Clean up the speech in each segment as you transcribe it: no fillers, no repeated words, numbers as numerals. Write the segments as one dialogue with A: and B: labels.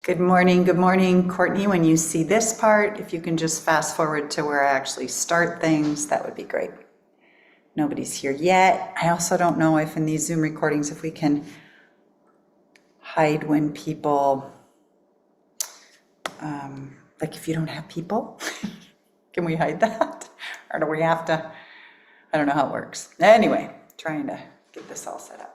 A: Good morning, Courtney. When you see this part, if you can just fast forward to where I actually start things, that would be great. Nobody's here yet. I also don't know if in these Zoom recordings, if we can hide when people, like if you don't have people, can we hide that? Or do we have to, I don't know how it works. Anyway, trying to get this all set up.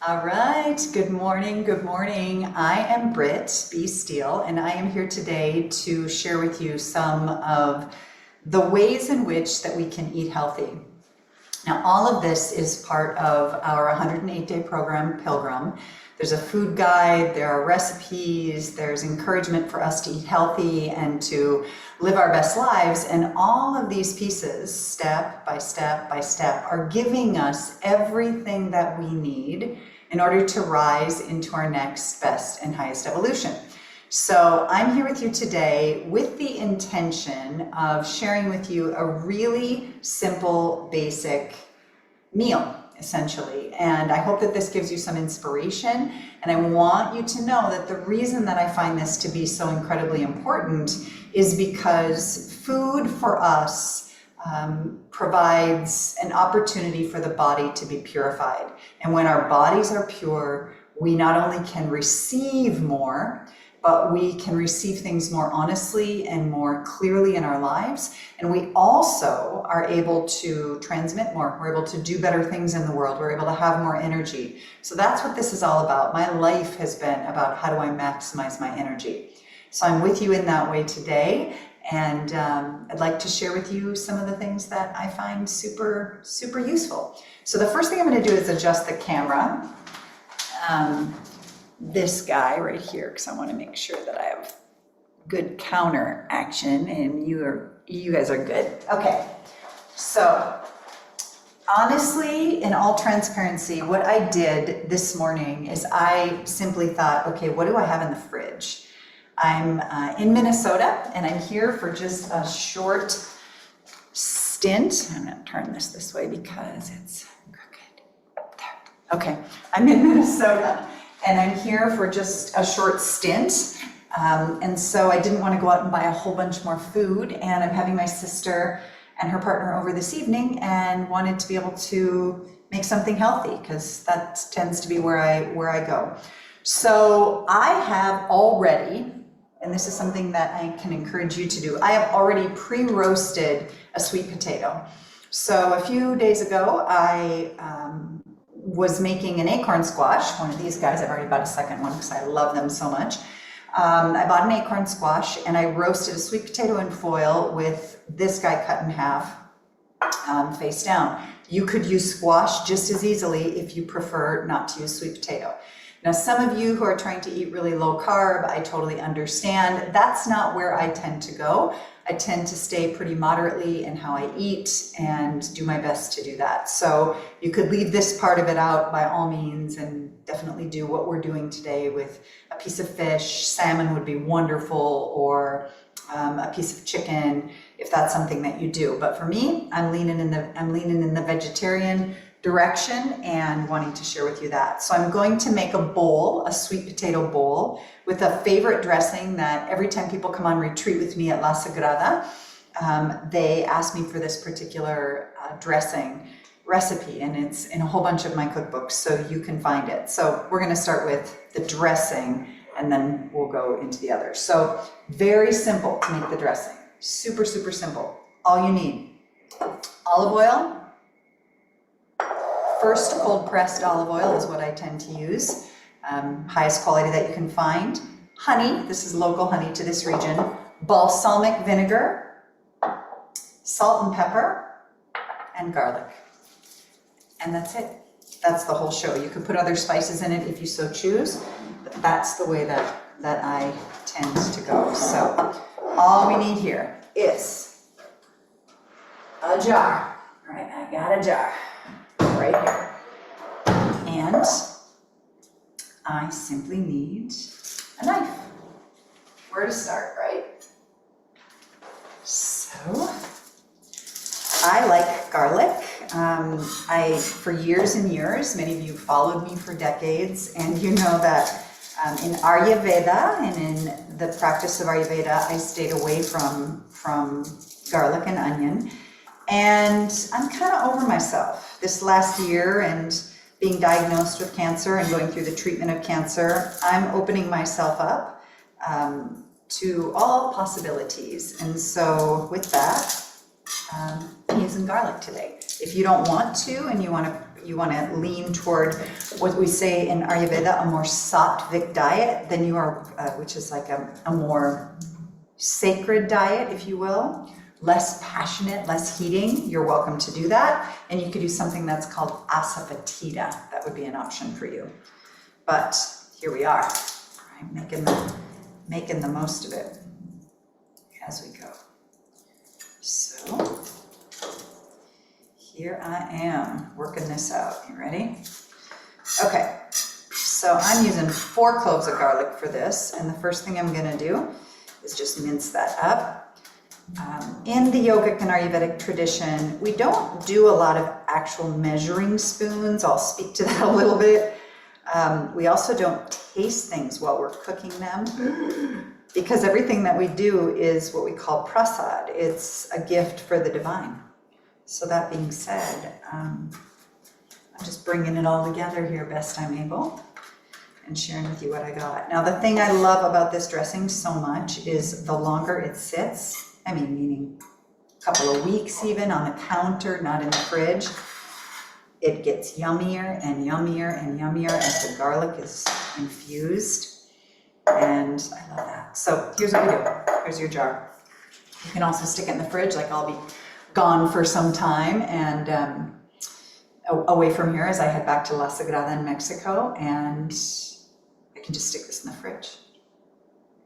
A: All right, good morning, good morning. I am Britt B. Steele, and I am here today to share with you some of the ways in which that we can eat healthy. Now, all of this is part of our 108-day program, Pilgrim. There's a food guide, there are recipes, there's encouragement for us to eat healthy and to live our best lives, and all of these pieces, step by step by step, are giving us everything that we need in order to rise into our next best and highest evolution. So I'm here with you today with the intention of sharing with you a really simple, basic meal, essentially. And I hope that this gives you some inspiration. And I want you to know that the reason that I find this to be so incredibly important is because food for us provides an opportunity for the body to be purified. And when our bodies are pure, we not only can receive more, but we can receive things more honestly and more clearly in our lives. And we also are able to transmit more. We're able to do better things in the world. We're able to have more energy. So that's what this is all about. My life has been about how do I maximize my energy. So I'm with you in that way today. And I'd like to share with you some of the things that I find super, super useful. So the first thing I'm going to do is adjust the camera. This guy right here, because I want to make sure that I have good counter action, and you guys are good. Okay, so honestly, in all transparency, what I did this morning is I simply thought, okay, what do I have in the fridge? I'm in Minnesota, and I'm here for just a short stint. I'm going to turn this way because it's crooked. There. Okay, I'm in Minnesota, and I'm here for just a short stint. And so I didn't want to go out and buy a whole bunch more food, and I'm having my sister and her partner over this evening and wanted to be able to make something healthy because that tends to be where I go. So I have already, and this is something that I can encourage you to do, I have already pre-roasted a sweet potato. So a few days ago, I was making an acorn squash, one of these guys. I've already bought a second one because I love them so much. I bought an acorn squash, and I roasted a sweet potato in foil with this guy cut in half, face down. You could use squash just as easily if you prefer not to use sweet potato. Now, some of you who are trying to eat really low carb, I totally understand. That's not where I tend to go. I tend to stay pretty moderately in how I eat and do my best to do that. So you could leave this part of it out by all means and definitely do what we're doing today with a piece of fish. Salmon would be wonderful, or a piece of chicken if that's something that you do. But for me, I'm leaning in the vegetarian direction and wanting to share with you that. So I'm going to make a bowl, a sweet potato bowl, with a favorite dressing that every time people come on retreat with me at La Sagrada, they ask me for this particular dressing recipe, and it's in a whole bunch of my cookbooks, so you can find it. So we're going to start with the dressing, and then we'll go into the others. So very simple to make the dressing. Super, super simple. All you need: olive oil. First cold pressed olive oil is what I tend to use. Highest quality that you can find. Honey, this is local honey to this region. Balsamic vinegar, salt and pepper, and garlic. And that's it. That's the whole show. You could put other spices in it if you so choose, but that's the way that I tend to go. So all we need here is a jar. All right, I got a jar right here. And I simply need a knife. Where to start, right? So, I like garlic. For years and years, many of you followed me for decades, and you know that in Ayurveda and in the practice of Ayurveda, I stayed away from garlic and onion. And I'm kind of over myself this last year, and being diagnosed with cancer and going through the treatment of cancer, I'm opening myself up to all possibilities. And so with that, I'm using garlic today. If you don't want to, and you want to lean toward what we say in Ayurveda, a more sattvic diet, then you are, which is like a more sacred diet, if you will, less passionate, less heating, you're welcome to do that. And you could do something that's called asafoetida. That would be an option for you. But here we are, right? Making the most of it as we go. So here I am working this out. You ready? Okay, so I'm using 4 cloves of garlic for this, and the first thing I'm going to do is just mince that up. In the yogic and Ayurvedic tradition, we don't do a lot of actual measuring spoons. I'll speak to that a little bit. We also don't taste things while we're cooking them, because everything that we do is what we call prasad. It's a gift for the divine. So that being said, I'm just bringing it all together here best I'm able and sharing with you what I got. Now, the thing I love about this dressing so much is the longer it sits, meaning a couple of weeks even on the counter, not in the fridge, it gets yummier and yummier and yummier as the garlic is infused. And I love that. So here's what we do. Here's your jar. You can also stick it in the fridge, like I'll be gone for some time and away from here as I head back to La Sagrada in Mexico, and I can just stick this in the fridge.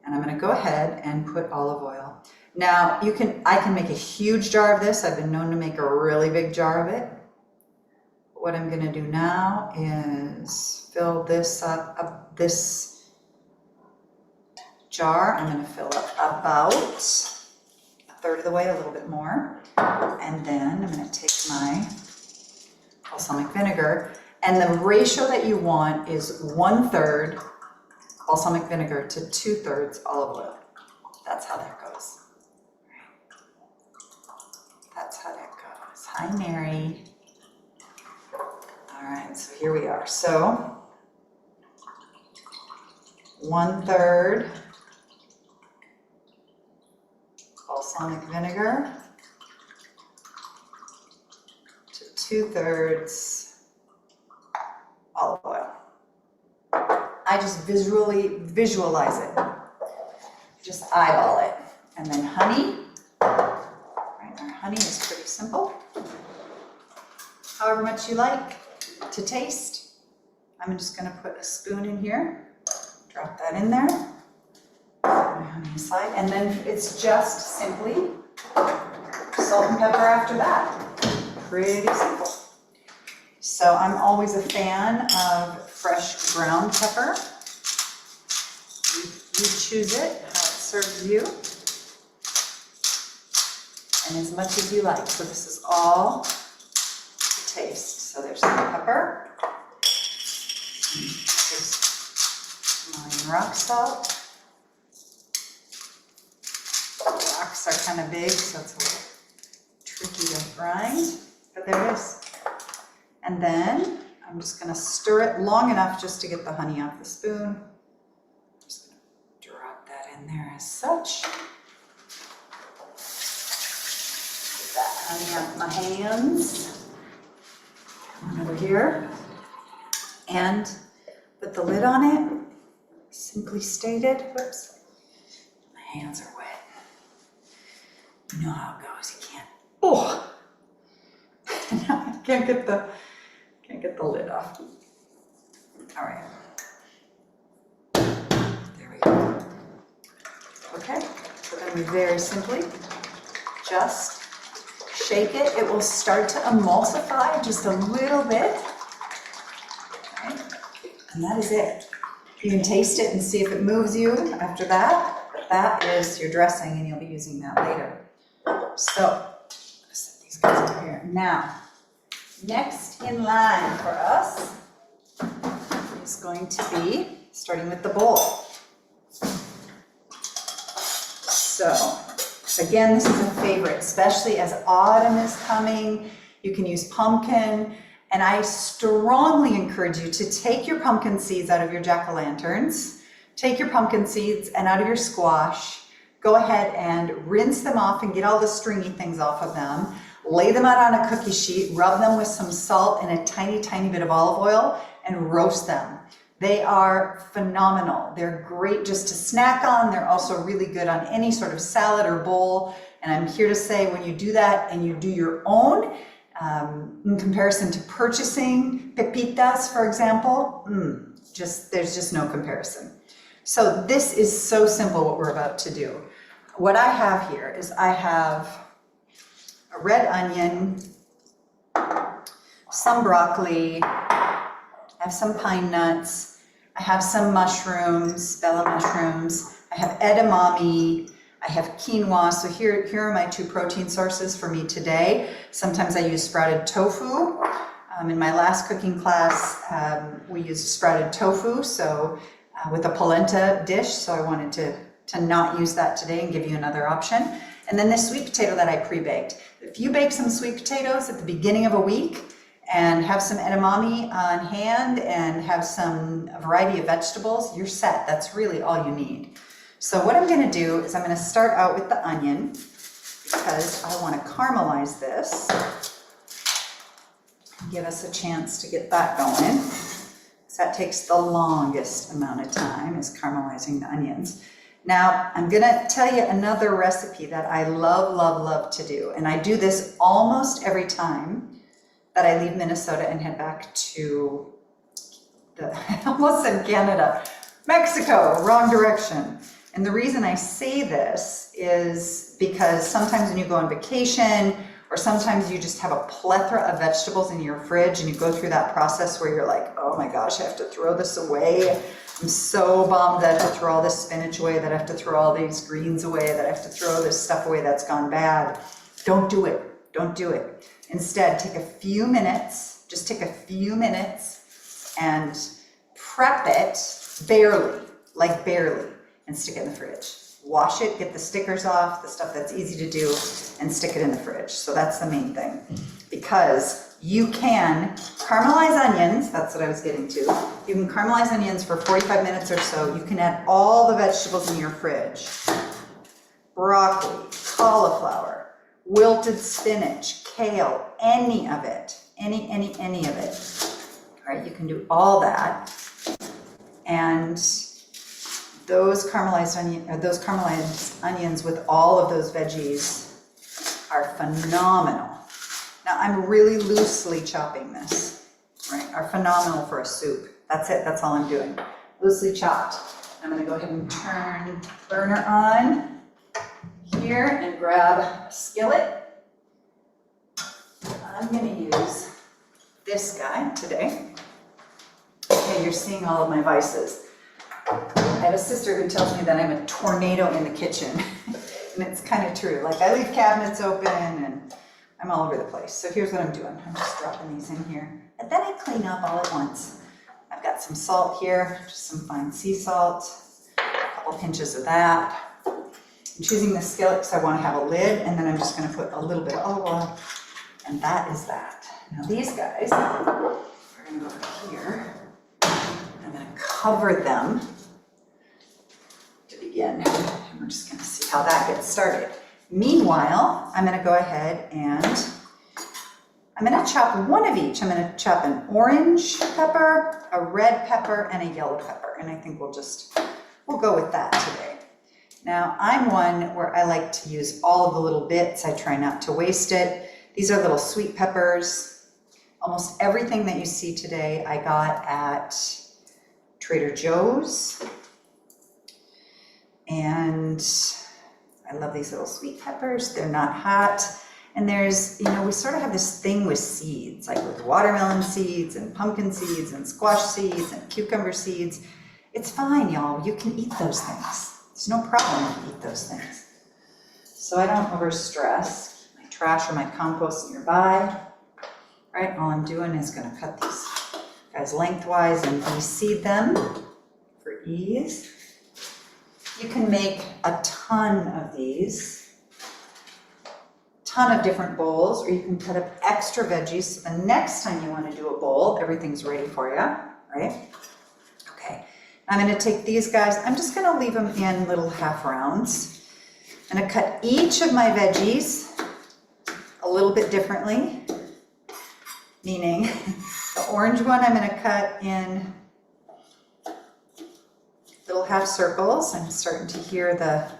A: And I'm going to go ahead and put olive oil. Now I can make a huge jar of this. I've been known to make a really big jar of it. What I'm going to do now is fill this up, this jar. I'm going to fill up about 1/3 of the way, a little bit more. And then I'm going to take my balsamic vinegar. And the ratio that you want is 1/3 balsamic vinegar to 2/3 olive oil. That's how that goes. That's how that goes. Hi, Mary. All right, so here we are. So 1/3 balsamic vinegar to 2/3 olive oil. I just visualize it. Just eyeball it. And then honey. Right, our honey is pretty simple. However much you like to taste. I'm just going to put a spoon in here. Drop that in there. Put my honey aside. And then it's just simply salt and pepper after that. Pretty simple. So I'm always a fan of fresh ground pepper. You choose it, how it serves you, and as much as you like. So this is all to taste. So there's some pepper, some rock salt. Rocks are kind of big, so it's a little tricky to grind, but there it is. And then I'm just going to stir it long enough just to get the honey off the spoon. I'm just going to drop that in there as such. Get that honey out of my hands. Come on over here. And put the lid on it. Simply stated. Whoops. My hands are wet. You know how it goes. You can't. Oh! I can't get the lid off. All right. There we go. Okay, so then we very simply just shake it. It will start to emulsify just a little bit. Okay. And that is it. You can taste it and see if it moves you after that. But that is your dressing, and you'll be using that later. So, I'm gonna set these guys over here. Now, next in line for us is going to be starting with the bowl. So, again, this is a favorite, especially as autumn is coming. You can use pumpkin, and I strongly encourage you to take your pumpkin seeds out of your jack-o'-lanterns, take your pumpkin seeds and out of your squash, go ahead and rinse them off and get all the stringy things off of them, lay them out on a cookie sheet, rub them with some salt and a tiny, tiny bit of olive oil, and roast them. They are phenomenal. They're great just to snack on. They're also really good on any sort of salad or bowl. And I'm here to say, when you do that and you do your own, in comparison to purchasing pepitas, for example, there's just no comparison. So this is so simple what we're about to do. What I have here is I have a red onion, some broccoli, I have some pine nuts, I have some mushrooms, bella mushrooms, I have edamame, I have quinoa. So here are my two protein sources for me today. Sometimes I use sprouted tofu. In my last cooking class, we used sprouted tofu, so with a polenta dish, so I wanted to not use that today and give you another option. And then this sweet potato that I pre-baked. If you bake some sweet potatoes at the beginning of a week and have some edamame on hand and have a variety of vegetables, you're set. That's really all you need. So what I'm going to do is I'm going to start out with the onion because I want to caramelize this. Give us a chance to get that going. So that takes the longest amount of time, is caramelizing the onions. Now, I'm going to tell you another recipe that I love, love, love to do. And I do this almost every time that I leave Minnesota and head back to I almost said Canada. Mexico, wrong direction. And the reason I say this is because sometimes when you go on vacation, or sometimes you just have a plethora of vegetables in your fridge and you go through that process where you're like, oh my gosh, I have to throw this away. I'm so bummed that I have to throw all this spinach away, that I have to throw all these greens away, that I have to throw this stuff away that's gone bad. Don't do it. Don't do it. Instead, take a few minutes, just take a few minutes and prep it barely, like barely, and stick it in the fridge. Wash it, get the stickers off, the stuff that's easy to do, and stick it in the fridge. So that's the main thing. Because you can caramelize onions, that's what I was getting to. You can caramelize onions for 45 minutes or so. You can add all the vegetables in your fridge. Broccoli, cauliflower, wilted spinach, kale, any of it. Any of it. All right, you can do all that. And those caramelized onions with all of those veggies are phenomenal. Now I'm really loosely chopping this, right? Are phenomenal for a soup. That's it, that's all I'm doing. Loosely chopped. I'm gonna go ahead and turn the burner on here and grab a skillet. I'm gonna use this guy today. Okay, you're seeing all of my vices. I have a sister who tells me that I'm a tornado in the kitchen, and it's kind of true. Like, I leave cabinets open and I'm all over the place. So here's what I'm doing. I'm just dropping these in here, and then I clean up all at once. I've got some salt here, just some fine sea salt, a couple pinches of that. I'm choosing the skillet because I want to have a lid, and then I'm just going to put a little bit of olive oil, and that is that. Now these guys, we're going to go over here. I'm going to cover them to begin, and we're just going to see how that gets started. Meanwhile, I'm going to go ahead and I'm going to chop one of each. I'm going to chop an orange pepper, a red pepper, and a yellow pepper, and I think we'll go with that today. Now, I'm one where I like to use all of the little bits. I try not to waste it. These are little sweet peppers. Almost everything that you see today I got at Trader Joe's. And I love these little sweet peppers. They're not hot. And there's, we sort of have this thing with seeds, like with watermelon seeds and pumpkin seeds and squash seeds and cucumber seeds. It's fine, y'all. You can eat those things. There's no problem if you eat those things. So I don't overstress. Keep my trash or my compost nearby. Right, all I'm doing is gonna cut these guys lengthwise and de-seed them for ease. You can make a ton of these, ton of different bowls, or you can cut up extra veggies so the next time you want to do a bowl, everything's ready for you, right? Okay, I'm going to take these guys, I'm just going to leave them in little half rounds. I'm going to cut each of my veggies a little bit differently, meaning the orange one I'm going to cut in little half circles. I'm starting to hear the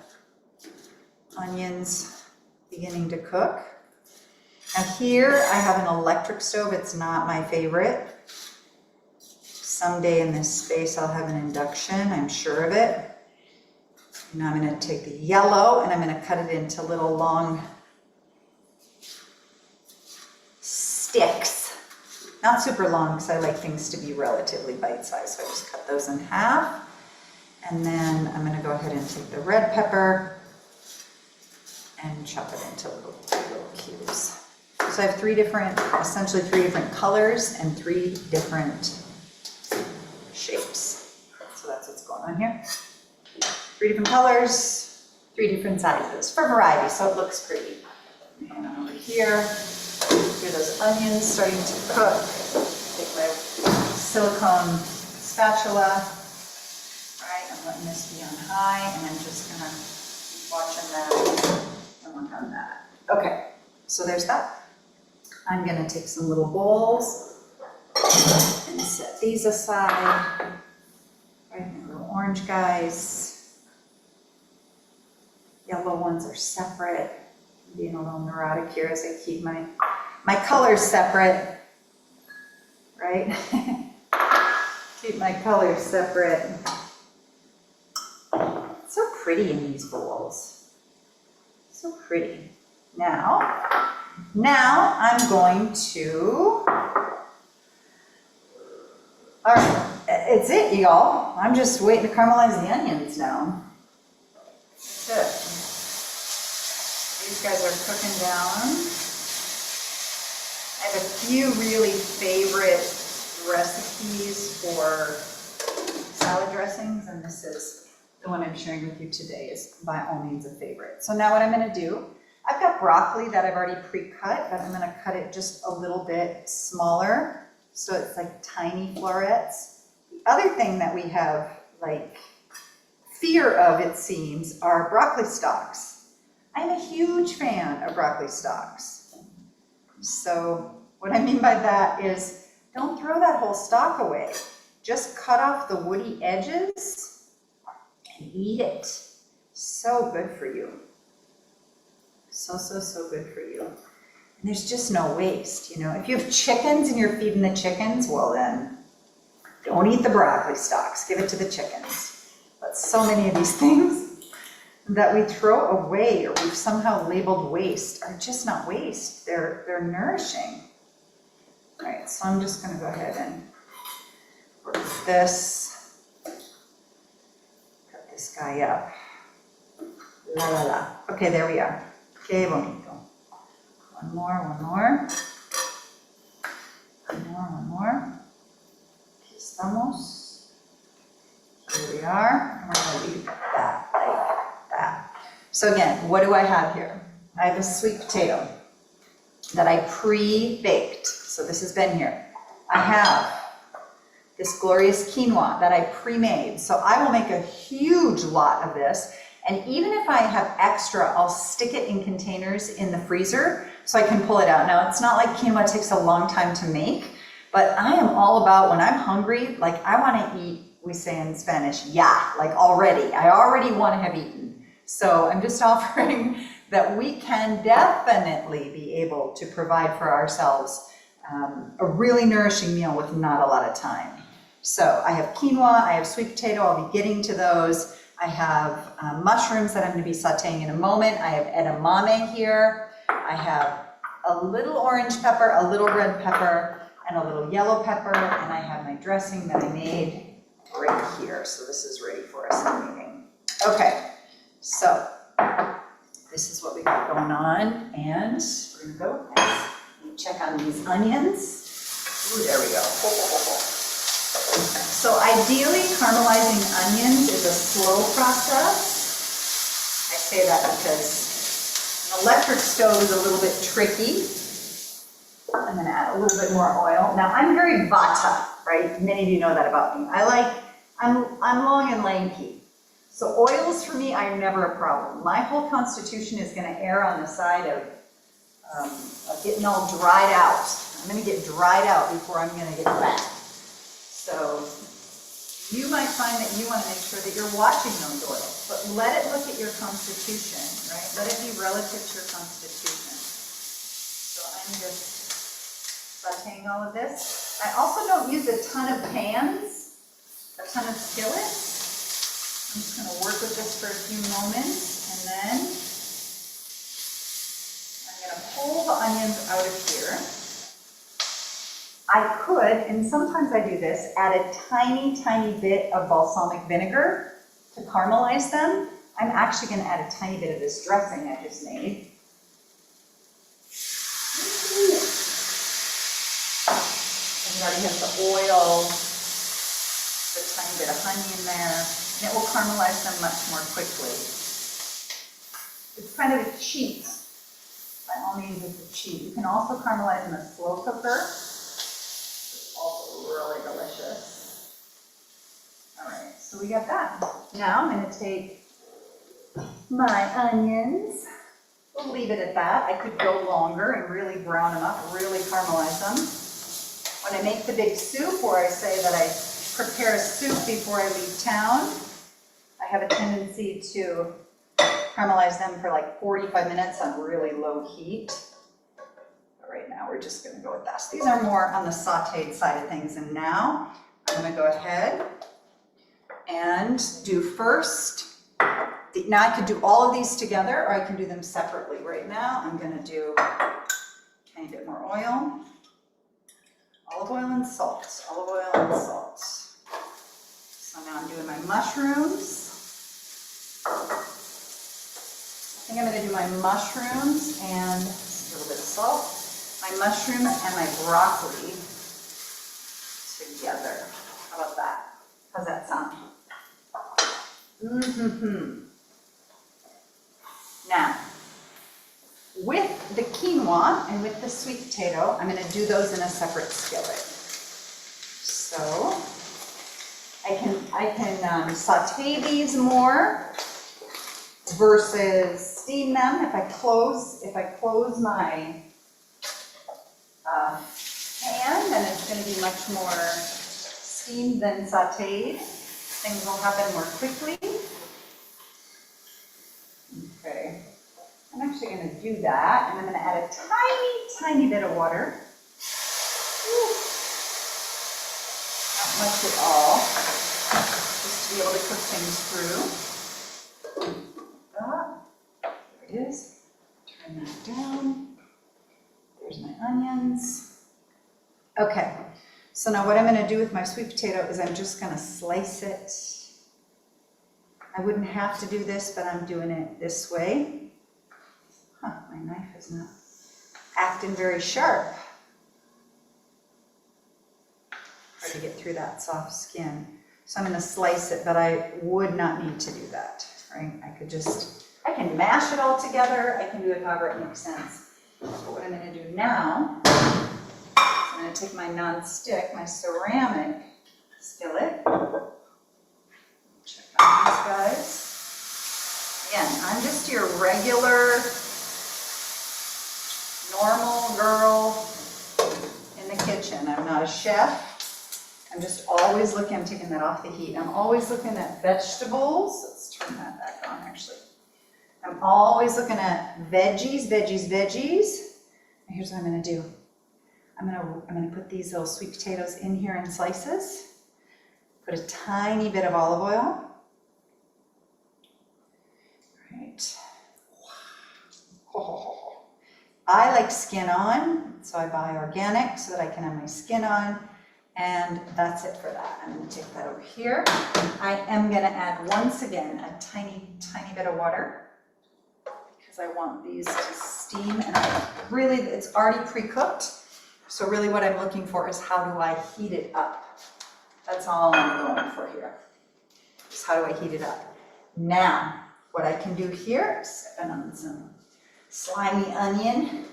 A: onions beginning to cook. Now here I have an electric stove. It's not my favorite. Someday in this space I'll have an induction, I'm sure of it. Now I'm going to take the yellow and I'm going to cut it into little long sticks. Not super long because I like things to be relatively bite-sized, so I just cut those in half. And then I'm going to go ahead and take the red pepper and chop it into little cubes. So I have essentially three different colors and three different shapes. So that's what's going on here. Three different colors, three different sizes for variety, so it looks pretty. And over here, hear those onions starting to cook. Take my silicone spatula. I'm letting this be on high, and I'm just gonna keep watching that and work on that. Okay, so there's that. I'm gonna take some little bowls and set these aside. Right, my little orange guys. Yellow ones are separate. I'm being a little neurotic here as I keep my colors separate, right? Keep my colors separate. So pretty in these bowls. So pretty. Now I'm going to, all right, it's it, y'all. I'm just waiting to caramelize the onions now. That's it. These guys are cooking down. I have a few really favorite recipes for salad dressings, and this is the one I'm sharing with you today is by all means a favorite. So now what I'm gonna do, I've got broccoli that I've already pre-cut, but I'm gonna cut it just a little bit smaller, so it's like tiny florets. The other thing that we have like fear of, it seems, are broccoli stalks. I'm a huge fan of broccoli stalks. So what I mean by that is don't throw that whole stalk away. Just cut off the woody edges and eat it. So good for you. So good for you. And there's just no waste, you know. If you have chickens and you're feeding the chickens, well then, don't eat the broccoli stalks, give it to the chickens. But so many of these things that we throw away or we've somehow labeled waste are just not waste, they're nourishing. All right, so I'm just gonna go ahead and work with this. This guy up. La la la. Okay, there we are. Que bonito. One more. One more. Aquí estamos. Here we are. And we're going to leave that like that. So again, what do I have here? I have a sweet potato that I pre-baked. So this has been here. I have this glorious quinoa that I pre-made. So I will make a huge lot of this. And even if I have extra, I'll stick it in containers in the freezer so I can pull it out. Now, it's not like quinoa takes a long time to make, but I am all about when I'm hungry, like I want to eat, we say in Spanish, ya, like already. I already want to have eaten. So I'm just offering that we can definitely be able to provide for ourselves a really nourishing meal with not a lot of time. So I have quinoa, I have sweet potato, I'll be getting to those. I have mushrooms that I'm going to be sauteing in a moment. I have edamame here. I have a little orange pepper, a little red pepper, and a little yellow pepper. And I have my dressing that I made right here. So this is ready for us in the meeting. Okay, so this is what we got going on, and we're gonna go. Let me check on these onions. Ooh, there we go. So ideally, caramelizing onions is a slow process. I say that because an electric stove is a little bit tricky. I'm gonna add a little bit more oil. Now I'm very Vata, right? Many of you know that about me. I'm long and lanky. So oils for me are never a problem. My whole constitution is gonna err on the side of getting all dried out. I'm gonna get dried out before I'm gonna get fat. So you might find that you wanna make sure that you're watching those oils, but let it look at your constitution, right? Let it be relative to your constitution. So I'm just sauteing all of this. I also don't use a ton of pans, a ton of skillets. I'm just gonna work with this for a few moments, and then I'm gonna pull the onions out of here. I could, and sometimes I do this, add a tiny, tiny bit of balsamic vinegar to caramelize them. I'm actually gonna add a tiny bit of this dressing I just made. And it already has the oil, the tiny bit of honey in there, and it will caramelize them much more quickly. It's kind of a cheat. By all means, it's a cheat. You can also caramelize in a slow cooker. Really delicious. All right, so we got that. Now I'm going to take my onions. We'll leave it at that. I could go longer and really brown them up, really caramelize them. When I make the big soup, or I say that I prepare a soup before I leave town, I have a tendency to caramelize them for like 45 minutes on really low heat. Right now, we're just going to go with this. These are more on the sauteed side of things. And now I'm going to go ahead and do first. Now I could do all of these together, or I can do them separately. Right now, I'm going to do a tiny bit more oil, olive oil and salt, olive oil and salt. So now I'm doing my mushrooms. I think I'm going to do my mushrooms and just a little bit of salt. My mushrooms and my broccoli together. How about that? How's that sound? Now, with the quinoa and with the sweet potato, I'm going to do those in a separate skillet. So I can saute these more versus steam them. If I close my pan, then it's going to be much more steamed than sauteed. Things will happen more quickly. Okay, I'm actually going to do that, and I'm going to add a tiny, tiny bit of water. Not much at all, just to be able to cook things through. There it is. Turn that down. There's my onions. Okay, so now what I'm going to do with my sweet potato is I'm just going to slice it. I wouldn't have to do this, but I'm doing it this way. My knife is not acting very sharp. Hard to get through that soft skin. So I'm going to slice it, but I would not need to do that, right? I can mash it all together. I can do it however it makes sense. But what I'm going to do now, I'm going to take my non-stick, my ceramic skillet. Check out these guys. Again, I'm just your regular, normal girl in the kitchen. I'm not a chef. I'm just always looking, I'm taking that off the heat. I'm always looking at vegetables. Let's turn that back on, actually. I'm always looking at veggies. And here's what I'm going to do. I'm going to put these little sweet potatoes in here in slices. Put a tiny bit of olive oil. All right. I like skin on, so I buy organic so that I can have my skin on. And that's it for that. I'm gonna take that over here. I am gonna add, once again, a tiny, tiny bit of water because I want these to steam, and it's already pre-cooked. So really what I'm looking for is how do I heat it up? That's all I'm going for here. Just how do I heat it up? Now, what I can do here is sipping on some slimy onion.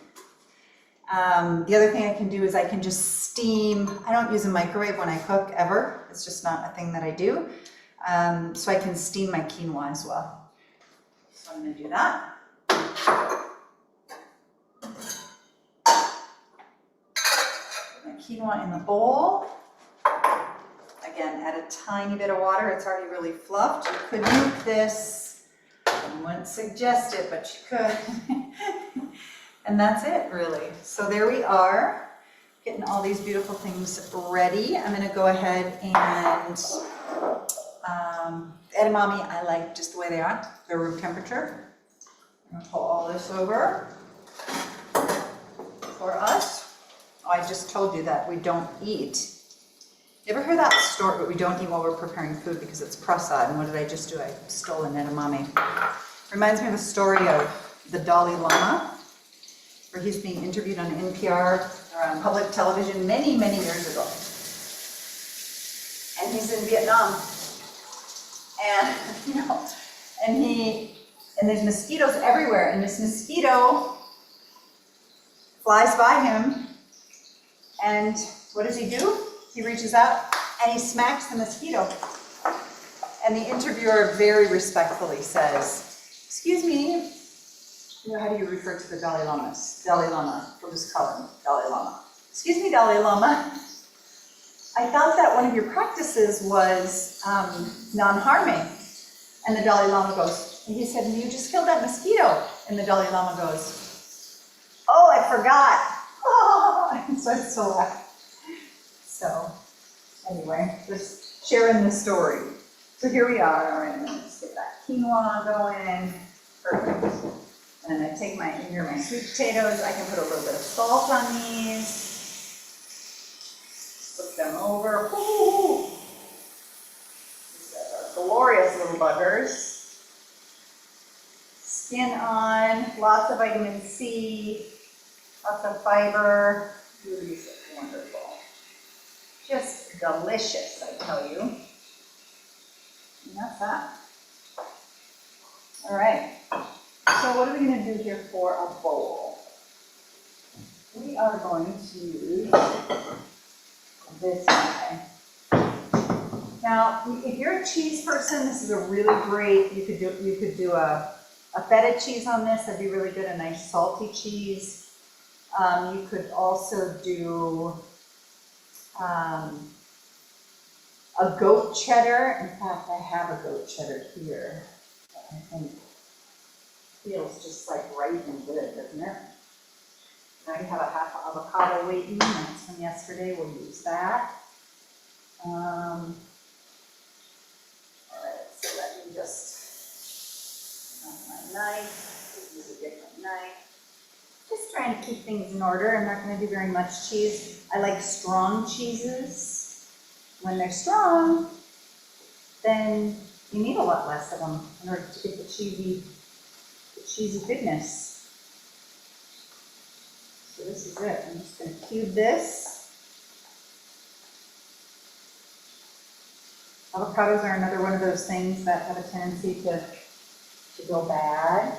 A: The other thing I can do is I can just steam. I don't use a microwave when I cook ever. It's just not a thing that I do. So I can steam my quinoa as well. So I'm going to do that. Put my quinoa in the bowl. Again, add a tiny bit of water. It's already really fluffed. You could nuke this. I wouldn't suggest it, but you could. And that's it, really. So there we are, getting all these beautiful things ready. I'm gonna go ahead and, edamame, I like just the way they are. They're room temperature. I'm gonna pull all this over for us. Oh, I just told you that we don't eat. You ever hear that story, but we don't eat while we're preparing food because it's prasad? And what did I just do? I stole an edamame. Reminds me of the story of the Dalai Lama, where he's being interviewed on NPR or on public television many, many years ago. And he's in Vietnam. And, and there's mosquitoes everywhere. And this mosquito flies by him. And what does he do? He reaches out and he smacks the mosquito. And the interviewer very respectfully says, "Excuse me, how do you refer to the Dalai Lama? Dalai Lama, we'll just call him Dalai Lama. Excuse me, Dalai Lama. I thought that one of your practices was non-harming." And the Dalai Lama goes, and he said, "You just killed that mosquito." And the Dalai Lama goes, "Oh, I forgot." Oh, and so it's so laughing. So anyway, just sharing the story. So here we are. All right, let's get that quinoa going. Perfect. And I take here are my sweet potatoes. I can put a little bit of salt on these. Flip them over. Ooh. These are glorious little buggers. Skin on, lots of vitamin C, lots of fiber. Ooh, these are wonderful. Just delicious, I tell you. And that's that. All right. So what are we going to do here for a bowl? We are going to use this guy. Now, if you're a cheese person, this is a really great, you could do a feta cheese on this. That'd be really good, a nice salty cheese. You could also do a goat cheddar. In fact, I have a goat cheddar here. I think feels just like right and good, doesn't it? Now you have a half avocado waiting. That's from yesterday. We'll use that. All right, so let me just, my knife, use a different knife. Just trying to keep things in order. I'm not going to do very much cheese. I like strong cheeses. When they're strong, then you need a lot less of them in order to get the cheesy goodness. So this is it. I'm just going to cube this. Avocados are another one of those things that have a tendency to go bad,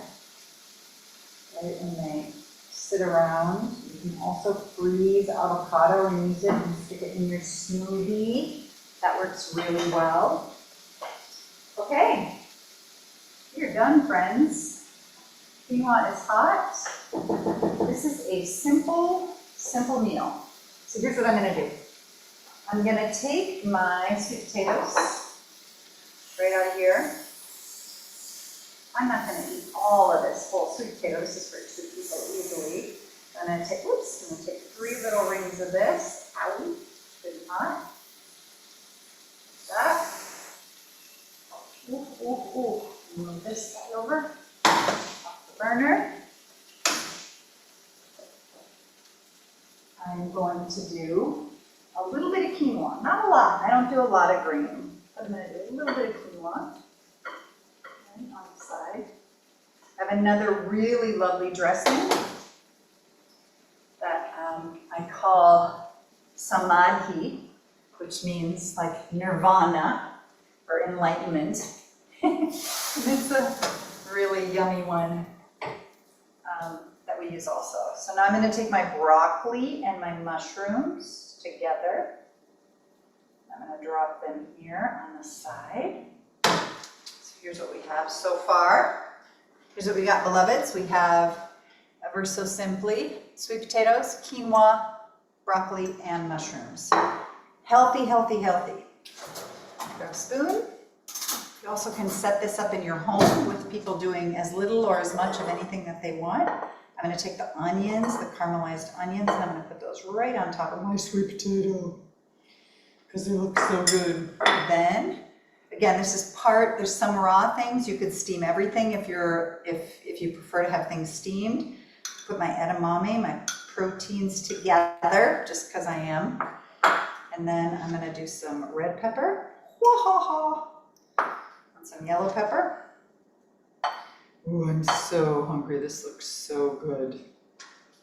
A: right? And they sit around. You can also freeze avocado and use it and stick it in your smoothie. That works really well. Okay, you're done, friends. Quinoa is hot. This is a simple meal. So here's what I'm going to do. I'm going to take my sweet potatoes right out of here. I'm not going to eat all of this whole sweet potato. This is for two people easily. I'm going to take 3 little rings of this. Owie, pretty hot. That. Ooh. Move this guy over. Off the burner. I'm going to do a little bit of quinoa, not a lot. I don't do a lot of green, but I'm going to do a little bit of quinoa on the side. I have another really lovely dressing that I call samadhi, which means like nirvana or enlightenment. It's a really yummy one that we use also. So now I'm going to take my broccoli and my mushrooms together. I'm going to drop them here on the side. So here's what we have so far. Here's what we got, beloveds. We have, ever so simply, sweet potatoes, quinoa, broccoli, and mushrooms. Healthy, healthy, healthy. Grab a spoon. You also can set this up in your home with people doing as little or as much of anything that they want. I'm going to take the onions, the caramelized onions, and I'm going to put those right on top of my sweet potato because they look so good. Then, again, this is there's some raw things. You could steam everything if you prefer to have things steamed. Put my edamame, my proteins together, just because I am. And then I'm going to do some red pepper. Wah-ha-ha. And some yellow pepper. Ooh, I'm so hungry. This looks so good.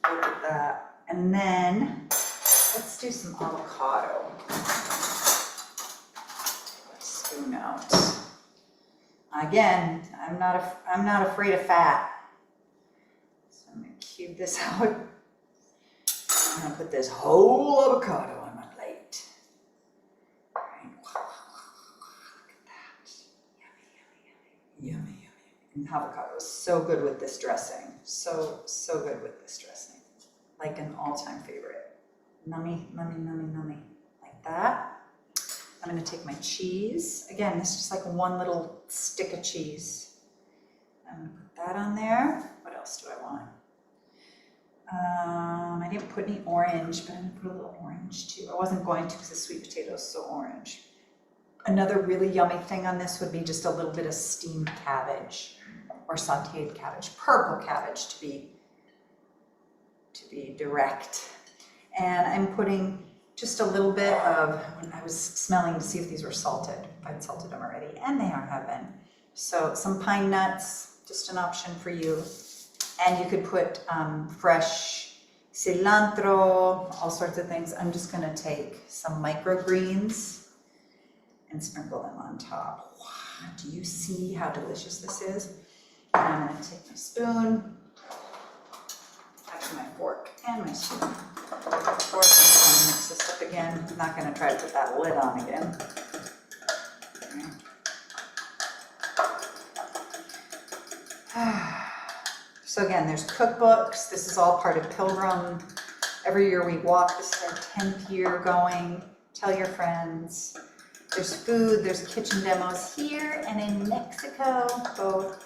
A: Look at that. And then let's do some avocado. Spoon out. Again, I'm not afraid of fat. So I'm going to cube this out. I'm going to put this whole avocado on my plate. All right. Look at that. Yummy, yummy, yummy. Yummy, yummy. And avocado is so good with this dressing. So good with this dressing. Like an all-time favorite. Nummy, nummy, nummy, nummy. Like that. I'm going to take my cheese. Again, this is just like one little stick of cheese. I'm going to put that on there. What else do I want? I didn't put any orange, but I'm going to put a little orange too. I wasn't going to because the sweet potato is so orange. Another really yummy thing on this would be just a little bit of steamed cabbage or sauteed cabbage, purple cabbage to be direct. And I'm putting just a little bit of, when I was smelling to see if these were salted, if I'd salted them already, and they are heaven. So some pine nuts, just an option for you. And you could put fresh cilantro, all sorts of things. I'm just gonna take some microgreens and sprinkle them on top. Wow, do you see how delicious this is? And I'm gonna take my spoon, actually my fork and my spoon. Of course, I'm going to mix this up again. I'm not going to try to put that lid on again. So again, there's cookbooks. This is all part of Pilgrim. Every year we walk. This is our 10th year going. Tell your friends. There's food. There's kitchen demos here and in Mexico, both.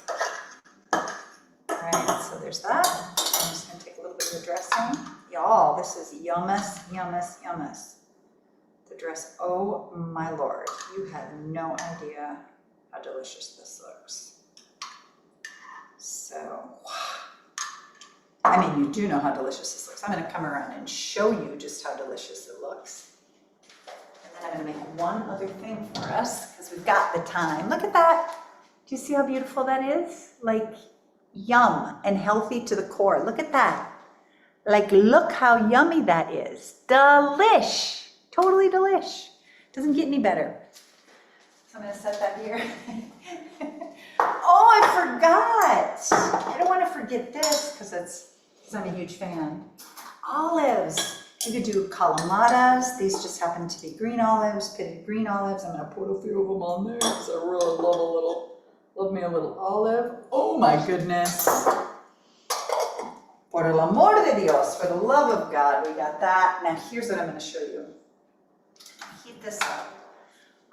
A: All right, so there's that. I'm just going to take a little bit of the dressing. Y'all, this is yummus, yummus, yummus. The dress, oh my Lord, you have no idea how delicious this looks. So, I mean, you do know how delicious this looks. I'm going to come around and show you just how delicious it looks. And then I'm going to make one other thing for us because we've got the time. Look at that. Do you see how beautiful that is? Like, yum and healthy to the core. Look at that. Like, look how yummy that is. Delish. Totally delish. Doesn't get any better. So I'm going to set that here. Oh, I forgot. I don't want to forget this because I'm a huge fan. Olives. You could do calamatas. These just happen to be green olives, pitted green olives. I'm going to put a few of them on there because I really love me a little olive. Oh my goodness. Por el amor de Dios, for the love of God, we got that. Now here's what I'm going to show you. Heat this up.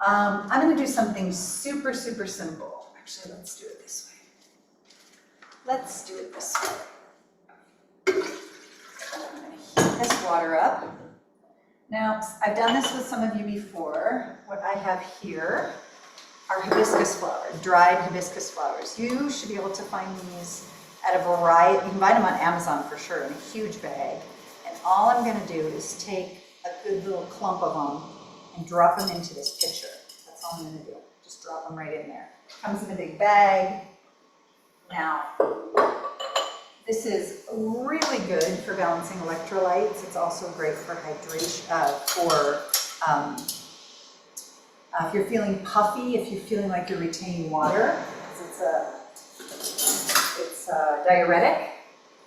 A: I'm going to do something super, super simple. Actually, let's do it this way. Let's do it this way. I'm going to heat this water up. Now, I've done this with some of you before. What I have here are hibiscus flowers, dried hibiscus flowers. You should be able to find these at a variety. You can buy them on Amazon for sure in a huge bag. And all I'm going to do is take a good little clump of them and drop them into this pitcher. That's all I'm gonna do. Just drop them right in there. Comes in a big bag. Now, this is really good for balancing electrolytes. It's also great for hydration, if you're feeling puffy, if you're feeling like you're retaining water, because it's a diuretic.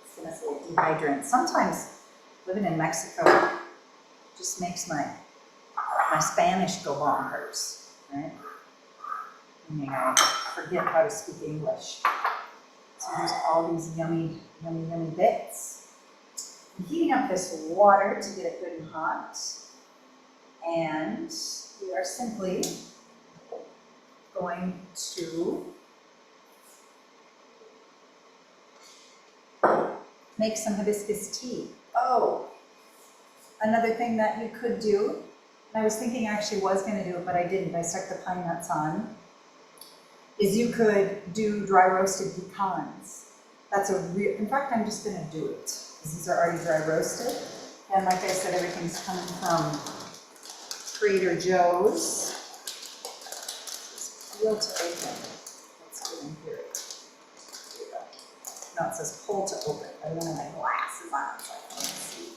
A: It's gonna say dehydrant. Sometimes living in Mexico just makes my Spanish go bonkers, right? Meaning I forget how to speak English. So there's all these yummy, yummy, yummy bits. I'm heating up this water to get it good and hot. And we are simply going to make some hibiscus tea. Oh, another thing that you could do, and I was thinking I actually was going to do it, but I didn't. I stuck the pine nuts on, is you could do dry roasted pecans. That's a real, in fact, I'm just going to do it, because these are already dry roasted. And like I said, everything's coming from Trader Joe's. It's peel to open. Let's get in here. Here we go. No, it says pull to open. I don't have my glasses on, so I can't see.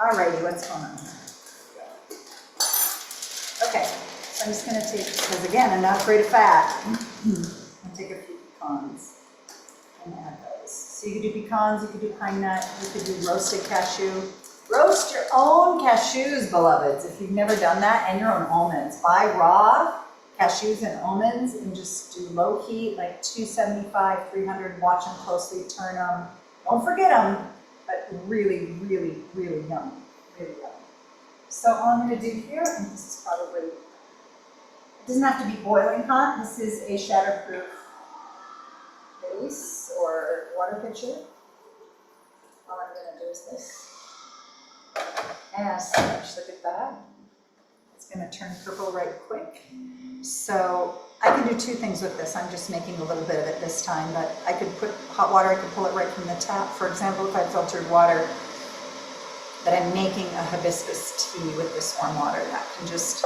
A: All right. Alrighty, what's going on here? Okay, so I'm just going to take, because again, I'm not afraid of fat. I'll take a few pecans and add those. So you could do pecans, you could do pine nut, you could do roasted cashew. Roast your own cashews, beloveds, if you've never done that, and your own almonds. Buy raw cashews and almonds and just do low heat, like 275, 300, watch them closely, turn them. Don't forget them, but really, really, really yummy, really yummy. So all I'm going to do here, and this is probably, it doesn't have to be boiling hot. This is a shatterproof base or water pitcher. All I'm going to do is this. As such, look at that. It's going to turn purple right quick. So I can do two things with this. I'm just making a little bit of it this time, but I could put hot water, I could pull it right from the tap. For example, if I had filtered water, that I'm making a hibiscus tea with this warm water that can just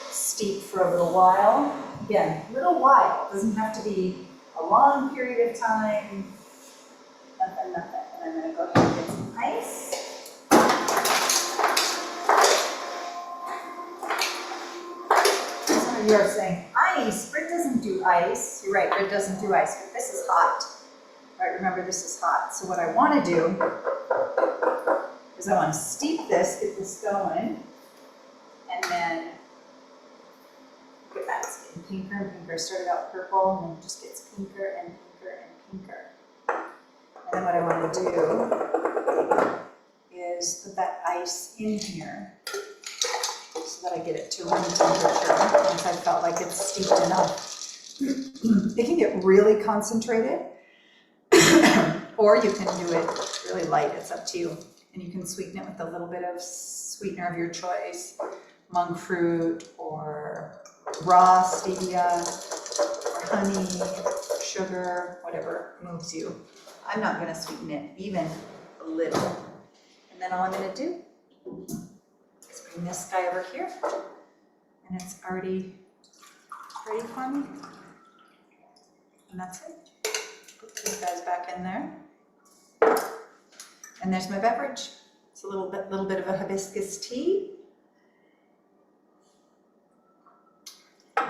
A: steep for a little while. Again, a little while. It doesn't have to be a long period of time. Nothing, nothing. And I'm going to go ahead and get some ice. Some of you are saying, ice? Britt doesn't do ice. You're right, Britt doesn't do ice, but this is hot. All right, remember this is hot. So what I want to do is I want to steep this, get this going, and then look at that, it's getting pinker and pinker. Started out purple, and then it just gets pinker and pinker and pinker. And then what I want to do is put that ice in here so that I get it to room temperature once I felt like it's steeped enough. It can get really concentrated, or you can do it really light, it's up to you. And you can sweeten it with a little bit of sweetener of your choice, monk fruit, or raw stevia, or honey, sugar, whatever moves you. I'm not going to sweeten it even a little. And then all I'm going to do is bring this guy over here, and it's already ready for me. And that's it. Put these guys back in there. And there's my beverage. It's a little bit of a hibiscus tea.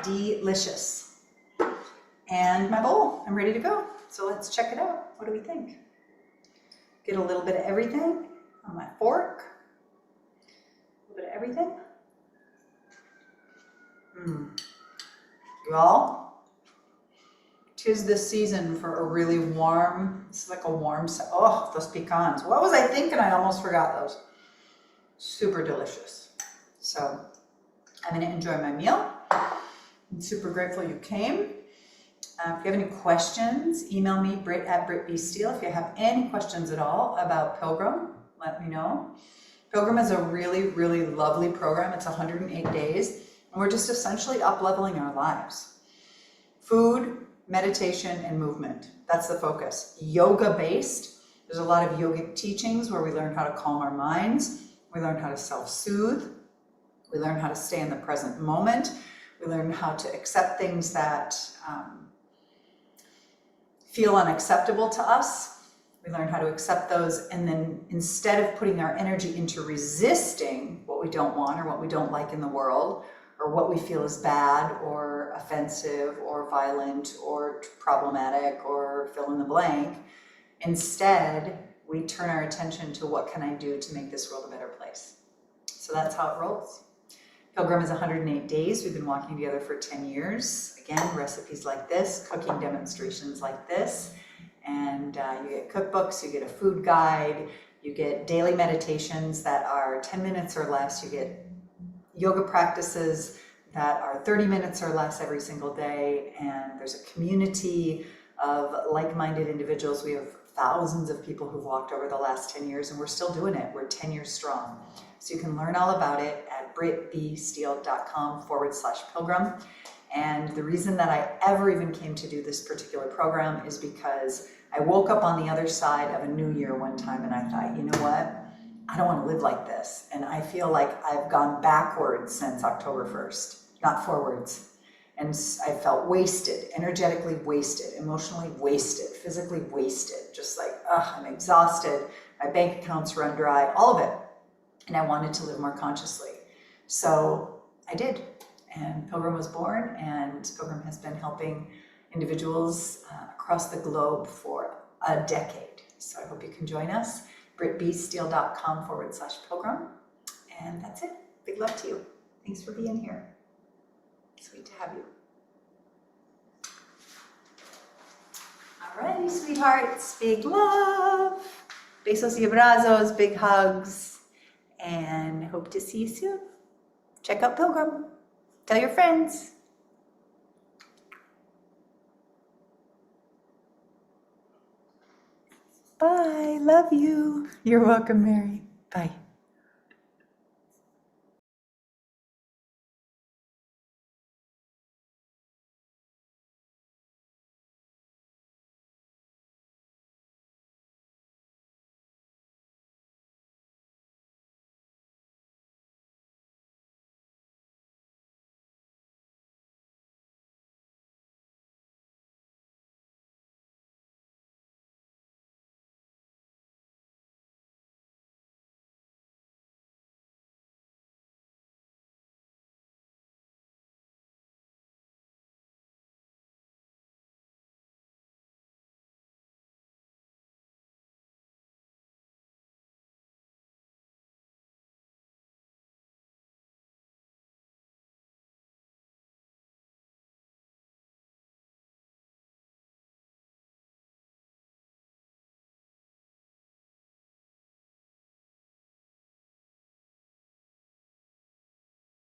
A: Delicious. And my bowl, I'm ready to go. So let's check it out. What do we think? Get a little bit of everything on my fork. A little bit of everything. Y'all, 'tis the season for a really warm, this is like a warm, oh, those pecans. What was I thinking? I almost forgot those. Super delicious. So I'm going to enjoy my meal. I'm super grateful you came. If you have any questions, email me, Britt at BrittBSteel. If you have any questions at all about Pilgrim, let me know. Pilgrim is a really, really lovely program. It's 108 days, and we're just essentially up-leveling our lives. Food, meditation, and movement. That's the focus. Yoga-based. There's a lot of yogic teachings where we learn how to calm our minds, we learn how to self-soothe, we learn how to stay in the present moment, we learn how to accept things that feel unacceptable to us. We learn how to accept those, and then instead of putting our energy into resisting what we don't want or what we don't like in the world, or what we feel is bad or offensive or violent or problematic or fill in the blank, instead we turn our attention to what can I do to make this world a better place. So that's how it rolls. Pilgrim is 108 days. We've been walking together for 10 years. Again, recipes like this, cooking demonstrations like this, and you get cookbooks, you get a food guide, you get daily meditations that are 10 minutes or less, you get yoga practices that are 30 minutes or less every single day, and there's a community of like-minded individuals. We have thousands of people who've walked over the last 10 years, and we're still doing it. We're 10 years strong. So you can learn all about it at brittbsteele.com/pilgrim. And the reason that I ever even came to do this particular program is because I woke up on the other side of a new year one time and I thought, you know what? I don't want to live like this. And I feel like I've gone backwards since October 1st, not forwards. And I felt wasted, energetically wasted, emotionally wasted, physically wasted, just like, I'm exhausted. My bank accounts run dry, all of it. And I wanted to live more consciously. So I did. And Pilgrim was born, and Pilgrim has been helping individuals across the globe for a decade. So I hope you can join us. brittbsteele.com/pilgrim. And that's it. Big love to you. Thanks for being here. Sweet to have you. Alrighty, sweethearts. Big love. Besos y abrazos, big hugs. And hope to see you soon. Check out Pilgrim. Tell your friends. Bye. Love you. You're welcome, Mary. Bye.